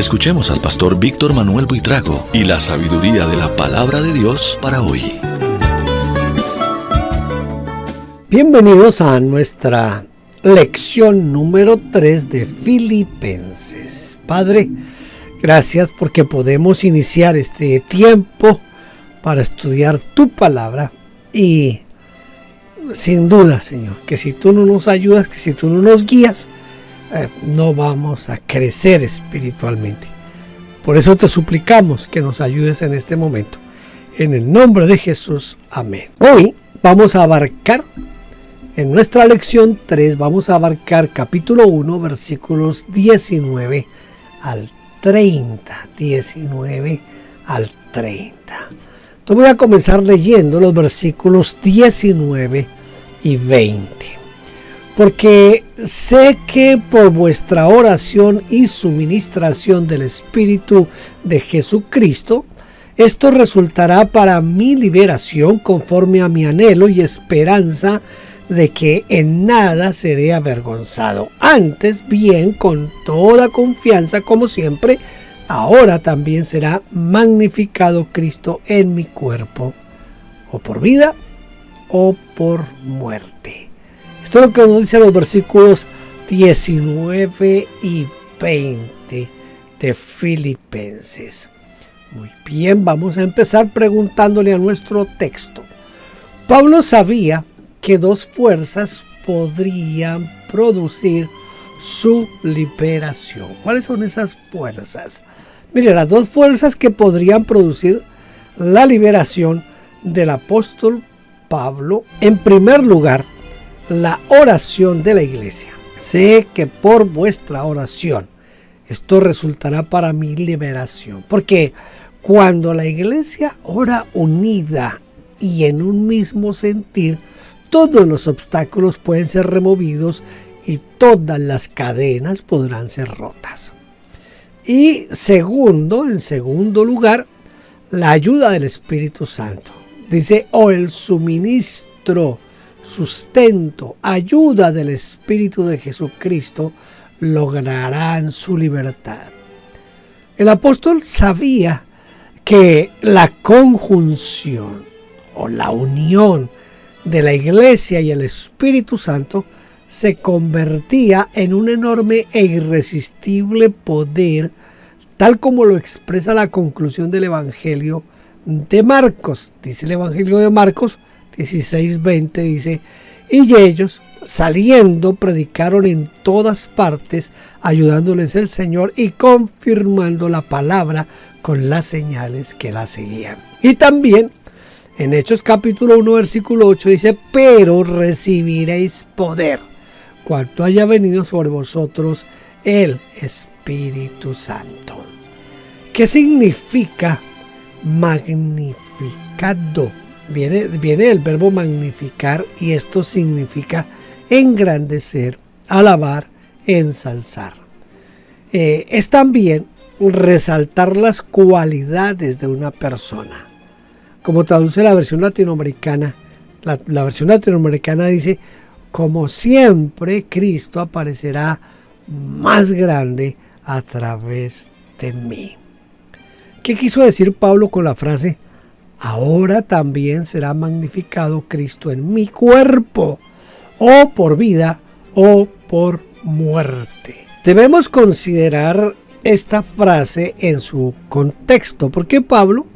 Escuchemos al pastor Víctor Manuel Buitrago y la sabiduría de la palabra de Dios para hoy. Bienvenidos a nuestra lección número 3 de Filipenses. Padre, gracias porque podemos iniciar este tiempo para estudiar tu palabra y sin duda, Señor, que si tú no nos ayudas, que si tú no nos guías, no vamos a crecer espiritualmente. Por eso te suplicamos que nos ayudes en este momento. En el nombre de Jesús, amén. Hoy vamos a abarcar, en nuestra lección 3, vamos a abarcar capítulo 1, versículos 19 al 30. 19 al 30. Entonces voy a comenzar leyendo los versículos 19 y 20. Porque sé que por vuestra oración y suministración del Espíritu de Jesucristo, esto resultará para mi liberación conforme a mi anhelo y esperanza de que en nada seré avergonzado. Antes bien, con toda confianza, como siempre, ahora también será magnificado Cristo en mi cuerpo, o por vida o por muerte. Esto es lo que nos dicen los versículos 19 y 20 de Filipenses. Muy bien, vamos a empezar preguntándole a nuestro texto. Pablo sabía que dos fuerzas podrían producir su liberación. ¿Cuáles son esas fuerzas? Mire, las dos fuerzas que podrían producir la liberación del apóstol Pablo. En primer lugar, la oración de la iglesia. Sé que por vuestra oración esto resultará para mi liberación. Porque cuando la iglesia ora unida y en un mismo sentir, todos los obstáculos pueden ser removidos y todas las cadenas podrán ser rotas. Y en segundo lugar, la ayuda del Espíritu Santo. Dice, el suministro, sustento, ayuda del Espíritu de Jesucristo lograrán su libertad. El apóstol sabía que la conjunción o la unión de la iglesia y el Espíritu Santo se convertía en un enorme e irresistible poder, tal como lo expresa la conclusión del Evangelio de Marcos. Dice el Evangelio de Marcos 16:20, dice, y ellos saliendo predicaron en todas partes, ayudándoles el Señor y confirmando la palabra con las señales que la seguían. Y también en Hechos capítulo 1 versículo 8 dice, pero recibiréis poder cuanto haya venido sobre vosotros el Espíritu Santo. ¿Qué significa magnificado? Viene el verbo magnificar y esto significa engrandecer, alabar, ensalzar. Es también resaltar las cualidades de una persona. Como traduce la versión latinoamericana, la versión latinoamericana dice, como siempre Cristo aparecerá más grande a través de mí. ¿Qué quiso decir Pablo con la frase, ahora también será magnificado Cristo en mi cuerpo, o por vida o por muerte? Debemos considerar esta frase en su contexto, porque Pablo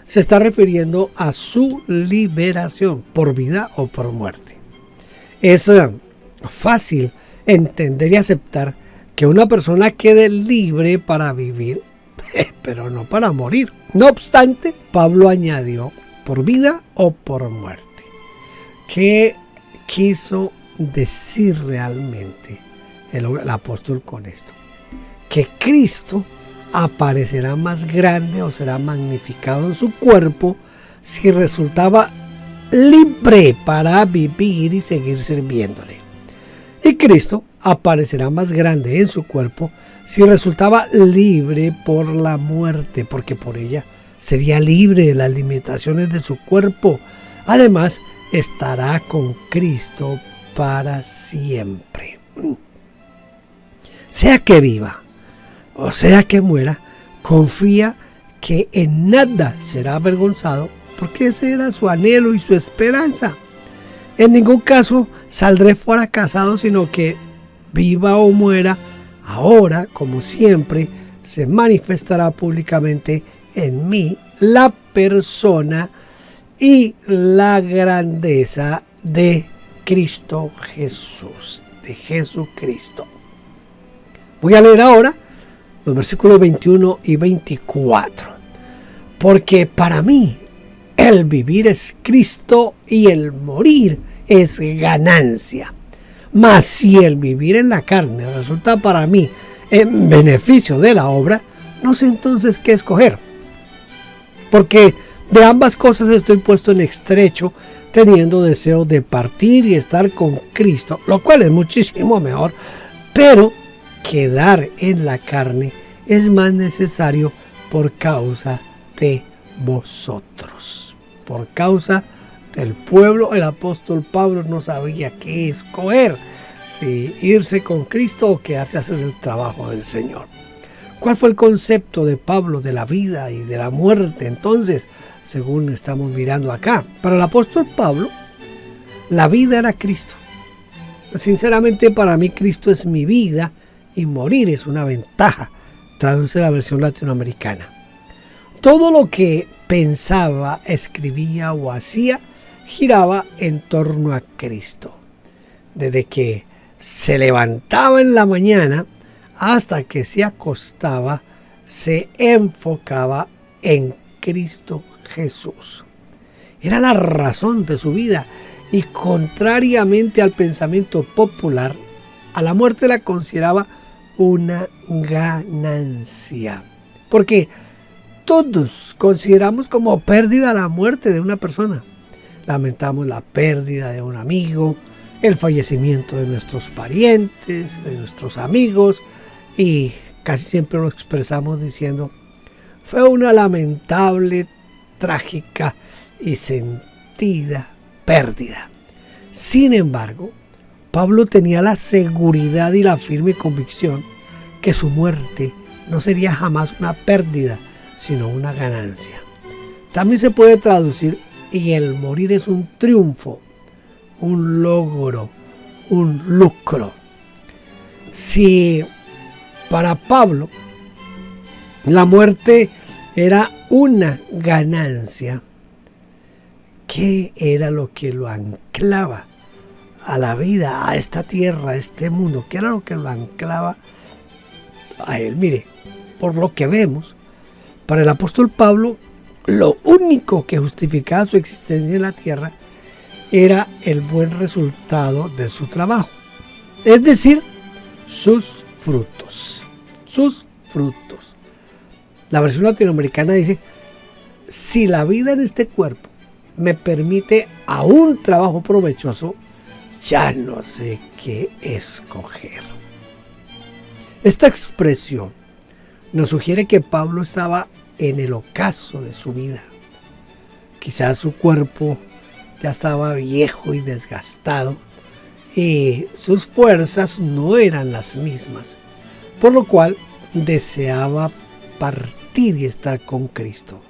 se está refiriendo a su liberación por vida o por muerte. Es fácil entender y aceptar que una persona quede libre para vivir, pero no para morir. No obstante, Pablo añadió por vida o por muerte. ¿Qué quiso decir realmente el apóstol con esto? Que Cristo aparecerá más grande o será magnificado en su cuerpo si resultaba libre para vivir y seguir sirviéndole. Y Cristo aparecerá más grande en su cuerpo si resultaba libre por la muerte, porque por ella sería libre de las limitaciones de su cuerpo. Además, estará con Cristo para siempre. Sea que viva o sea que muera, confía que en nada será avergonzado, porque ese era su anhelo y su esperanza. En ningún caso saldré fracasado, sino que viva o muera, ahora, como siempre, se manifestará públicamente en mí la persona y la grandeza de Cristo Jesús, de Jesucristo. Voy a leer ahora los versículos 21 y 24. Porque para mí el vivir es Cristo y el morir es ganancia. Mas si el vivir en la carne resulta para mí en beneficio de la obra, no sé entonces qué escoger. Porque de ambas cosas estoy puesto en estrecho, teniendo deseo de partir y estar con Cristo, lo cual es muchísimo mejor, pero quedar en la carne es más necesario por causa de vosotros. Por causa del pueblo, el apóstol Pablo no sabía qué escoger, si irse con Cristo o quedarse a hacer el trabajo del Señor. ¿Cuál fue el concepto de Pablo de la vida y de la muerte entonces, según estamos mirando acá? Para el apóstol Pablo, la vida era Cristo. Sinceramente, para mí Cristo es mi vida y morir es una ventaja, traduce la versión latinoamericana. Todo lo que pensaba, escribía o hacía giraba en torno a Cristo. Desde que se levantaba en la mañana hasta que se acostaba, se enfocaba en Cristo Jesús. Era la razón de su vida y, contrariamente al pensamiento popular, a la muerte la consideraba una ganancia. Porque todos consideramos como pérdida la muerte de una persona. Lamentamos la pérdida de un amigo, el fallecimiento de nuestros parientes, de nuestros amigos, y casi siempre lo expresamos diciendo: fue una lamentable, trágica y sentida pérdida. Sin embargo, Pablo tenía la seguridad y la firme convicción que su muerte no sería jamás una pérdida, sino una ganancia. También se puede traducir: y el morir es un triunfo, un logro, un lucro. Si para Pablo la muerte era una ganancia, ¿qué era lo que lo anclaba a la vida, a esta tierra, a este mundo? ¿Qué era lo que lo anclaba a él? Mire, por lo que vemos, para el apóstol Pablo, lo único que justificaba su existencia en la tierra era el buen resultado de su trabajo, es decir, sus frutos. Sus frutos. La versión latinoamericana dice: si la vida en este cuerpo me permite aún trabajo provechoso, ya no sé qué escoger. Esta expresión nos sugiere que Pablo estaba en el ocaso de su vida. Quizás su cuerpo ya estaba viejo y desgastado y sus fuerzas no eran las mismas, por lo cual deseaba partir y estar con Cristo.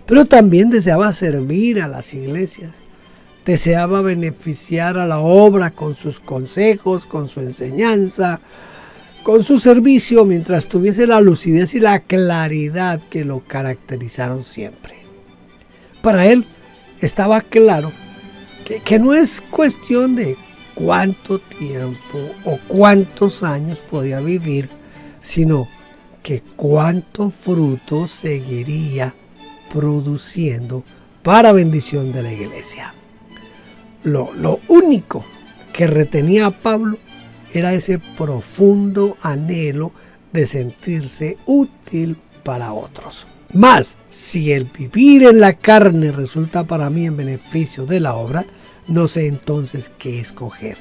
Pero también deseaba servir a las iglesias, deseaba beneficiar a la obra con sus consejos, con su enseñanza, con su servicio, mientras tuviese la lucidez y la claridad que lo caracterizaron siempre. Para él estaba claro que no es cuestión de cuánto tiempo o cuántos años podía vivir, sino que cuánto fruto seguiría produciendo para bendición de la iglesia. Lo único que retenía a Pablo era ese profundo anhelo de sentirse útil para otros. Mas, si el vivir en la carne resulta para mí en beneficio de la obra, no sé entonces qué escoger.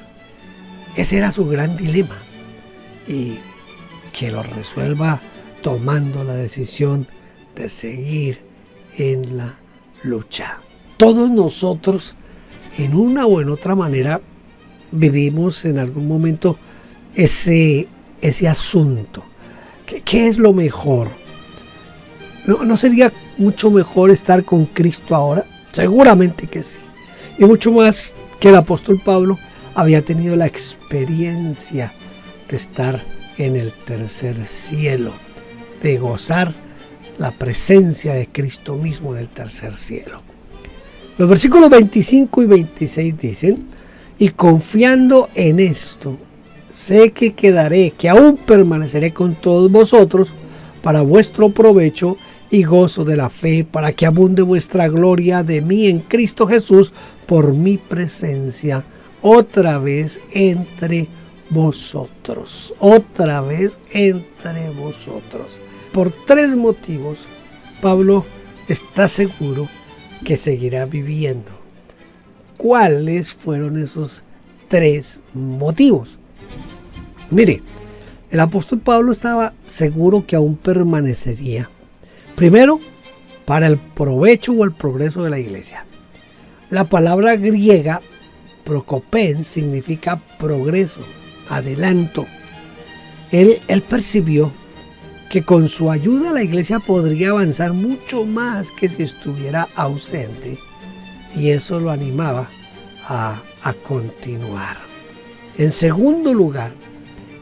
Ese era su gran dilema, y que lo resuelva tomando la decisión de seguir en la lucha. Todos nosotros, en una o en otra manera, vivimos en algún momento ese asunto, ¿Qué es lo mejor? ¿No sería mucho mejor estar con Cristo ahora? Seguramente que sí. Y mucho más que el apóstol Pablo había tenido la experiencia de estar en el tercer cielo, de gozar la presencia de Cristo mismo en el tercer cielo. Los versículos 25 y 26 dicen: y confiando en esto, sé que quedaré, que aún permaneceré con todos vosotros para vuestro provecho y gozo de la fe, para que abunde vuestra gloria de mí en Cristo Jesús por mi presencia otra vez entre vosotros. Otra vez entre vosotros. Por 3 motivos, Pablo está seguro que seguirá viviendo. ¿Cuáles fueron esos 3 motivos? Mire, el apóstol Pablo estaba seguro que aún permanecería. Primero, para el provecho o el progreso de la iglesia. La palabra griega prokopen significa progreso, adelanto. Él percibió que con su ayuda la iglesia podría avanzar mucho más que si estuviera ausente, y eso lo animaba a continuar. En segundo lugar,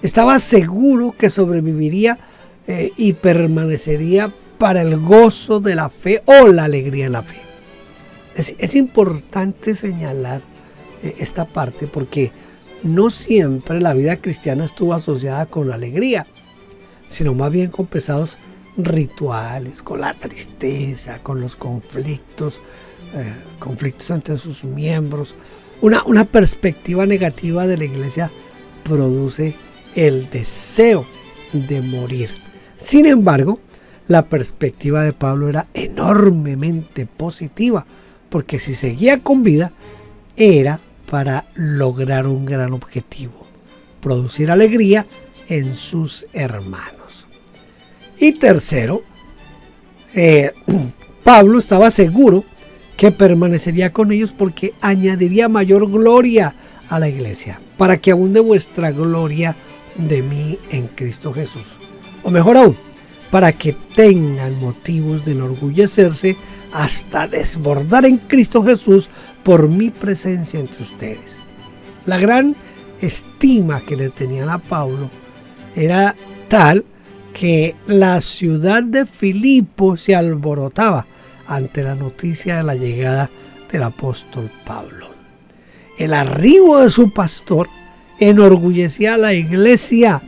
estaba seguro que sobreviviría y permanecería para el gozo de la fe o la alegría en la fe. Es importante señalar esta parte porque no siempre la vida cristiana estuvo asociada con la alegría, sino más bien con pesados rituales, con la tristeza, con los conflictos entre sus miembros. Una perspectiva negativa de la iglesia produce el deseo de morir. Sin embargo, la perspectiva de Pablo era enormemente positiva, porque si seguía con vida era para lograr un gran objetivo: producir alegría en sus hermanos. Y tercero, Pablo estaba seguro que permanecería con ellos porque añadiría mayor gloria a la iglesia, para que abunde vuestra gloria de mí en Cristo Jesús. O mejor aún, para que tengan motivos de enorgullecerse hasta desbordar en Cristo Jesús por mi presencia entre ustedes. La gran estima que le tenían a Pablo era tal que la ciudad de Filipo se alborotaba ante la noticia de la llegada del apóstol Pablo. El arribo de su pastor enorgullecía a la iglesia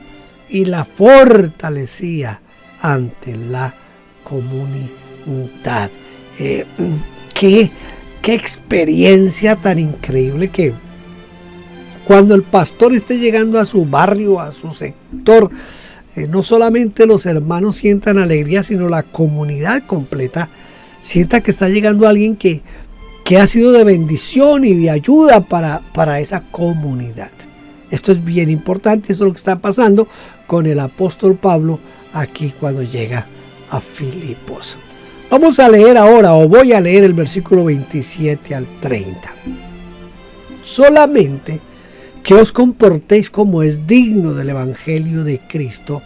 y la fortalecía ante la comunidad. Qué experiencia tan increíble que cuando el pastor esté llegando a su barrio, a su sector, no solamente los hermanos sientan alegría, sino la comunidad completa sienta que está llegando alguien que ha sido de bendición y de ayuda para esa comunidad. Esto es bien importante, eso es lo que está pasando con el apóstol Pablo aquí cuando llega a Filipos. Vamos a leer ahora, o voy a leer el versículo 27 al 30. Solamente que os comportéis como es digno del evangelio de Cristo,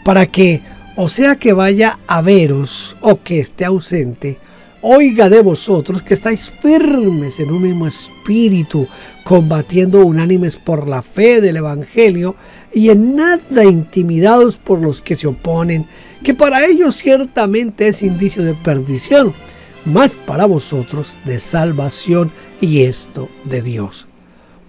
para que, o sea que vaya a veros o que esté ausente, oiga de vosotros que estáis firmes en un mismo espíritu, combatiendo unánimes por la fe del evangelio y en nada intimidados por los que se oponen, que para ellos ciertamente es indicio de perdición, mas para vosotros de salvación, y esto de Dios.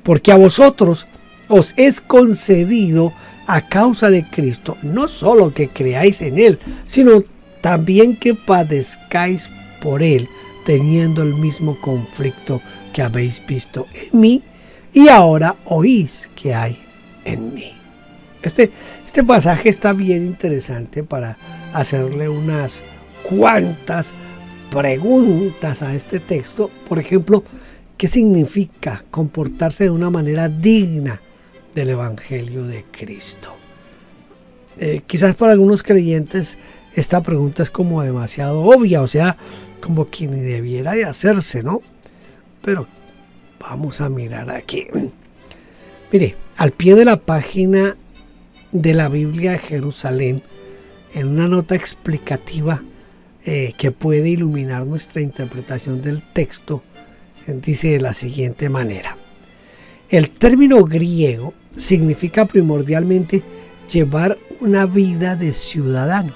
Porque a vosotros os es concedido a causa de Cristo, no solo que creáis en Él, sino también que padezcáis por Él, teniendo el mismo conflicto que habéis visto en mí y ahora oís que hay en mí. Este pasaje está bien interesante para hacerle unas cuantas preguntas a este texto. Por ejemplo, ¿qué significa comportarse de una manera digna del Evangelio de Cristo? Quizás para algunos creyentes esta pregunta es como demasiado obvia, o sea, como que ni debiera de hacerse, ¿no? Pero vamos a mirar aquí. Mire, al pie de la página de la Biblia de Jerusalén en una nota explicativa que puede iluminar nuestra interpretación del texto, dice de la siguiente manera: el término griego significa primordialmente llevar una vida de ciudadano,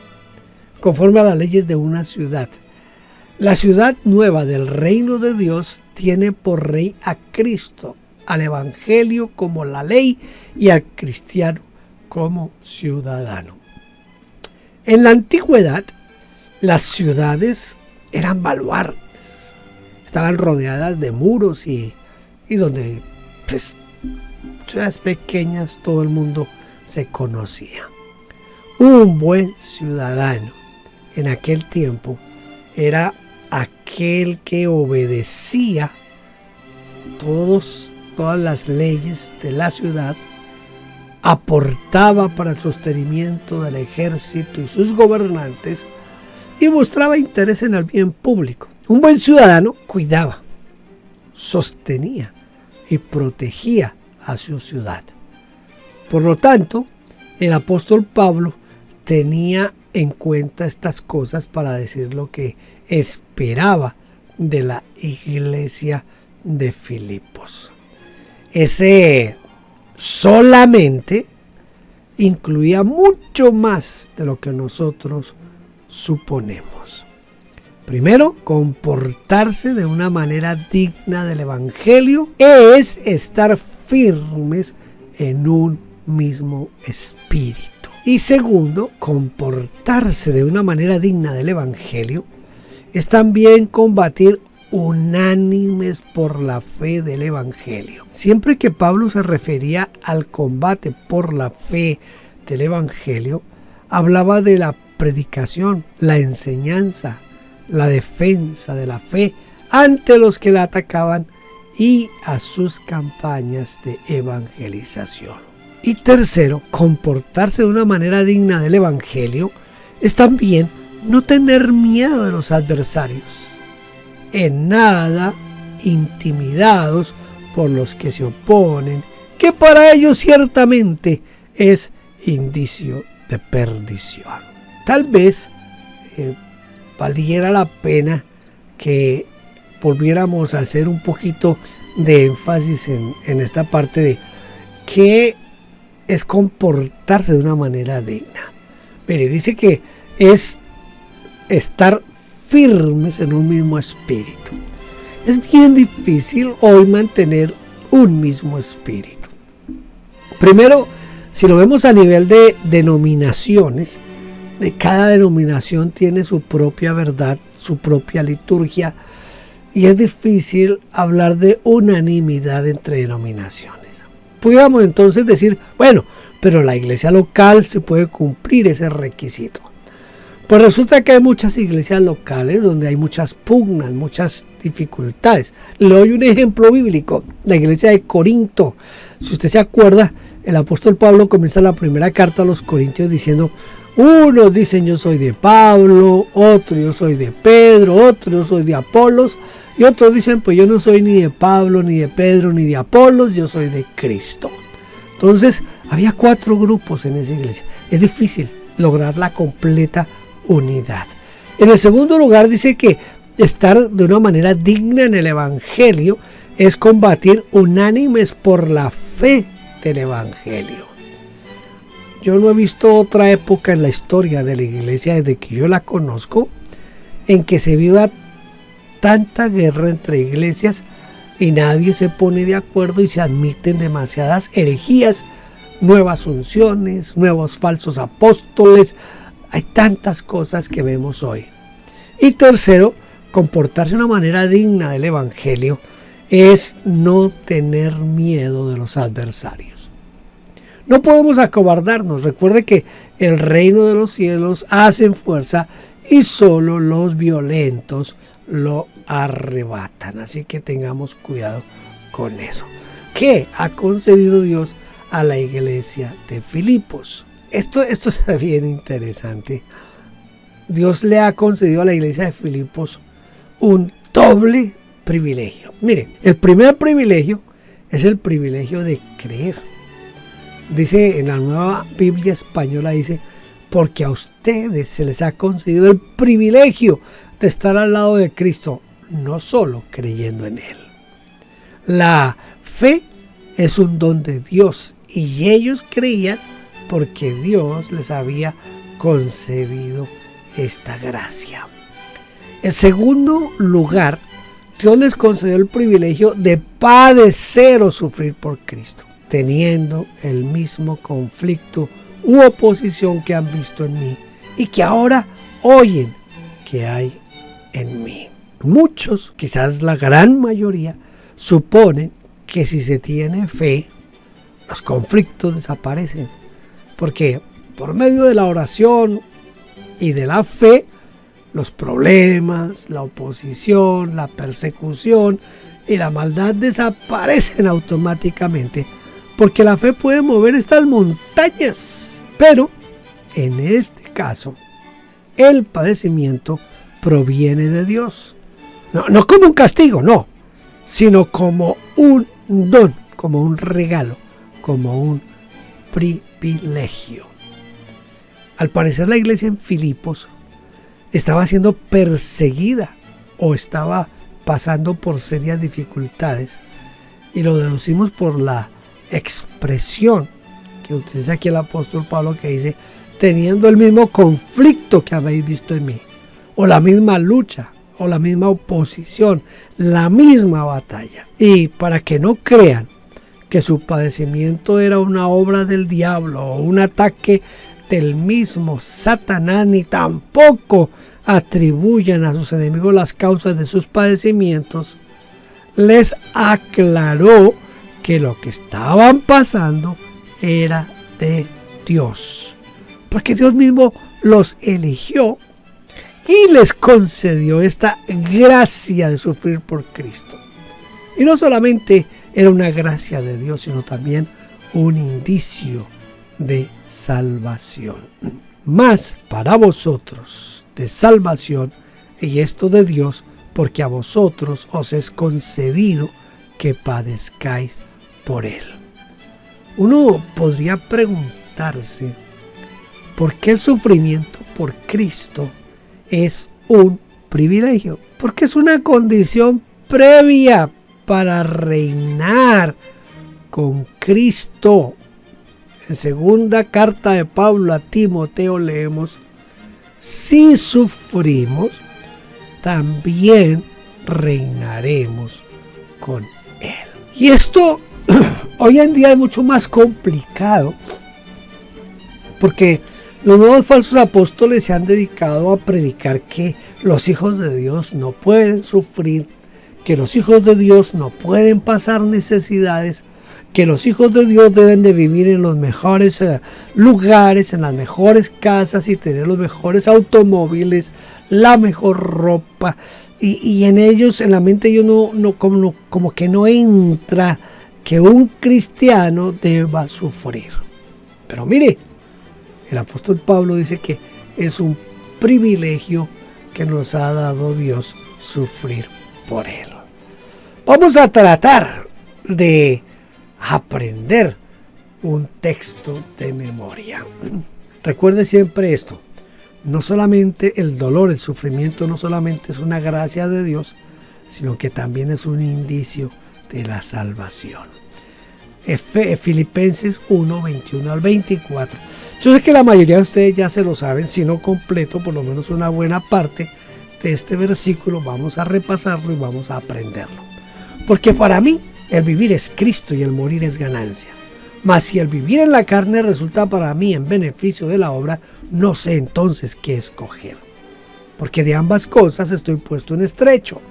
conforme a las leyes de una ciudad. La ciudad nueva del reino de Dios tiene por rey a Cristo, al Evangelio como la ley y al cristiano como ciudadano. En la antigüedad, las ciudades eran baluartes, estaban rodeadas de muros y donde, pues, ciudades pequeñas, todo el mundo se conocía. Un buen ciudadano en aquel tiempo era aquel que obedecía todas las leyes de la ciudad, aportaba para el sostenimiento del ejército y sus gobernantes y mostraba interés en el bien público. Un buen ciudadano cuidaba, sostenía y protegía a su ciudad. Por lo tanto, el apóstol Pablo tenía en cuenta estas cosas para decir lo que esperaba de la iglesia de Filipos. Ese solamente incluía mucho más de lo que nosotros suponemos. Primero, comportarse de una manera digna del Evangelio es estar firmes en un mismo espíritu. Y segundo, comportarse de una manera digna del Evangelio es también combatir unánimes por la fe del Evangelio. Siempre que Pablo se refería al combate por la fe del Evangelio, hablaba de la predicación, la enseñanza, la defensa de la fe ante los que la atacaban y a sus campañas de evangelización. Y tercero, comportarse de una manera digna del Evangelio es también no tener miedo de los adversarios, en nada intimidados por los que se oponen, que para ellos ciertamente es indicio de perdición. Tal vez valiera la pena que volviéramos a hacer un poquito de énfasis en esta parte de qué es comportarse de una manera digna. Mire, dice que es estar firmes en un mismo espíritu. Es bien difícil hoy mantener un mismo espíritu. Primero, si lo vemos a nivel de denominaciones, de cada denominación tiene su propia verdad, su propia liturgia, y es difícil hablar de unanimidad entre denominaciones. Pudiéramos entonces decir, bueno, pero la iglesia local se puede cumplir ese requisito. Pues resulta que hay muchas iglesias locales donde hay muchas pugnas, muchas dificultades. Le doy un ejemplo bíblico, la iglesia de Corinto. Si usted se acuerda, el apóstol Pablo comienza la primera carta a los Corintios diciendo, unos dicen yo soy de Pablo, otros yo soy de Pedro, otros yo soy de Apolos, y otros dicen pues yo no soy ni de Pablo, ni de Pedro, ni de Apolos, yo soy de Cristo. Entonces había 4 grupos en esa iglesia. Es difícil lograr la completa unidad. En el segundo lugar dice que estar de una manera digna en el Evangelio es combatir unánimes por la fe del Evangelio. Yo no he visto otra época en la historia de la iglesia desde que yo la conozco en que se viva tanta guerra entre iglesias y nadie se pone de acuerdo y se admiten demasiadas herejías, nuevas unciones, nuevos falsos apóstoles. Hay tantas cosas que vemos hoy. Y tercero, comportarse de una manera digna del Evangelio es no tener miedo de los adversarios. No podemos acobardarnos. Recuerde que el reino de los cielos hace fuerza y solo los violentos lo arrebatan. Así que tengamos cuidado con eso. ¿Qué ha concedido Dios a la iglesia de Filipos? Esto es bien interesante. Dios le ha concedido a la iglesia de Filipos un doble privilegio. Miren, el primer privilegio es el privilegio de creer. Dice en la Nueva Biblia Española, dice, porque a ustedes se les ha concedido el privilegio de estar al lado de Cristo, no solo creyendo en Él. La fe es un don de Dios y ellos creían porque Dios les había concedido esta gracia. En segundo lugar, Dios les concedió el privilegio de padecer o sufrir por Cristo, teniendo el mismo conflicto u oposición que han visto en mí y que ahora oyen que hay en mí. Muchos, quizás la gran mayoría, suponen que si se tiene fe, los conflictos desaparecen, porque por medio de la oración y de la fe, los problemas, la oposición, la persecución y la maldad desaparecen automáticamente, porque la fe puede mover estas montañas. Pero en este caso, el padecimiento proviene de Dios. No como un castigo, no, sino como un don, como un regalo, como un privilegio. Al parecer la iglesia en Filipos estaba siendo perseguida o estaba pasando por serias dificultades, y lo deducimos por la expresión que utiliza aquí el apóstol Pablo, que dice: teniendo el mismo conflicto que habéis visto en mí, o la misma lucha, o la misma oposición, la misma batalla. Y para que no crean que su padecimiento era una obra del diablo o un ataque del mismo Satanás, ni tampoco atribuyan a sus enemigos las causas de sus padecimientos, les aclaró que lo que estaban pasando era de Dios, porque Dios mismo los eligió y les concedió esta gracia de sufrir por Cristo. Y no solamente era una gracia de Dios, sino también un indicio de salvación. Mas para vosotros de salvación, y esto de Dios, porque a vosotros os es concedido que padezcáis por Él. Uno podría preguntarse por qué el sufrimiento por Cristo es un privilegio, porque es una condición previa para reinar con Cristo. En segunda carta de Pablo a Timoteo leemos: si sufrimos, también reinaremos con Él. Y esto hoy en día es mucho más complicado, porque los nuevos falsos apóstoles se han dedicado a predicar que los hijos de Dios no pueden sufrir, que los hijos de Dios no pueden pasar necesidades, que los hijos de Dios deben de vivir en los mejores lugares, en las mejores casas y tener los mejores automóviles, la mejor ropa. Y en ellos, en la mente ellos como que no entra que un cristiano deba sufrir. Pero mire, el apóstol Pablo dice que es un privilegio que nos ha dado Dios sufrir por Él. Vamos a tratar de aprender un texto de memoria. Recuerde siempre esto: no solamente el dolor, el sufrimiento no solamente es una gracia de Dios, sino que también es un indicio de la salvación. Filipenses 1, 21 al 24. Yo sé que la mayoría de ustedes ya se lo saben, si no completo, por lo menos una buena parte de este versículo. Vamos a repasarlo y vamos a aprenderlo. Porque para mí el vivir es Cristo y el morir es ganancia. Mas si el vivir en la carne resulta para mí en beneficio de la obra, no sé entonces qué escoger. Porque de ambas cosas estoy puesto en estrecho,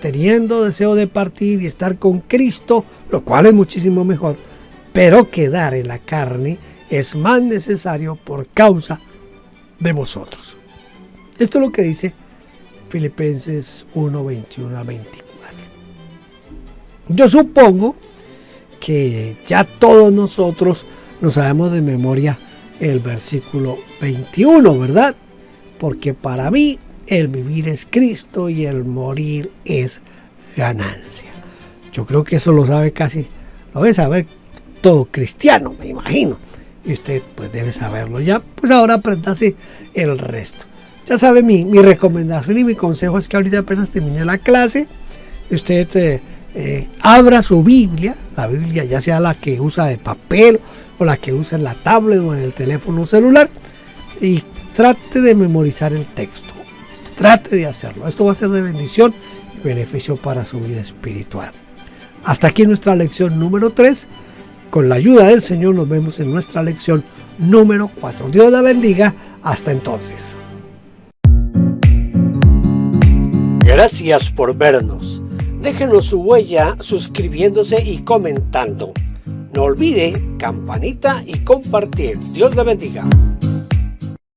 teniendo deseo de partir y estar con Cristo, lo cual es muchísimo mejor, pero quedar en la carne es más necesario por causa de vosotros. Esto es lo que dice Filipenses 1, 21 a 24. Yo supongo que ya todos nosotros nos sabemos de memoria el versículo 21, ¿verdad? Porque para mí el vivir es Cristo y el morir es ganancia. Yo creo que eso lo sabe lo debe saber todo cristiano, me imagino. y usted pues debe saberlo ya. Pues ahora apréndase el resto. Ya sabe, mi recomendación y mi consejo es que ahorita apenas termine la clase, usted abra su Biblia, la Biblia ya sea la que usa de papel o la que usa en la tablet o en el teléfono celular, y trate de memorizar el texto. Trate de hacerlo. Esto va a ser de bendición y beneficio para su vida espiritual. Hasta aquí nuestra lección número 3. Con la ayuda del Señor nos vemos en nuestra lección número 4. Dios la bendiga. Hasta entonces. Gracias por vernos. Déjenos su huella suscribiéndose y comentando. No olvide campanita y compartir. Dios la bendiga.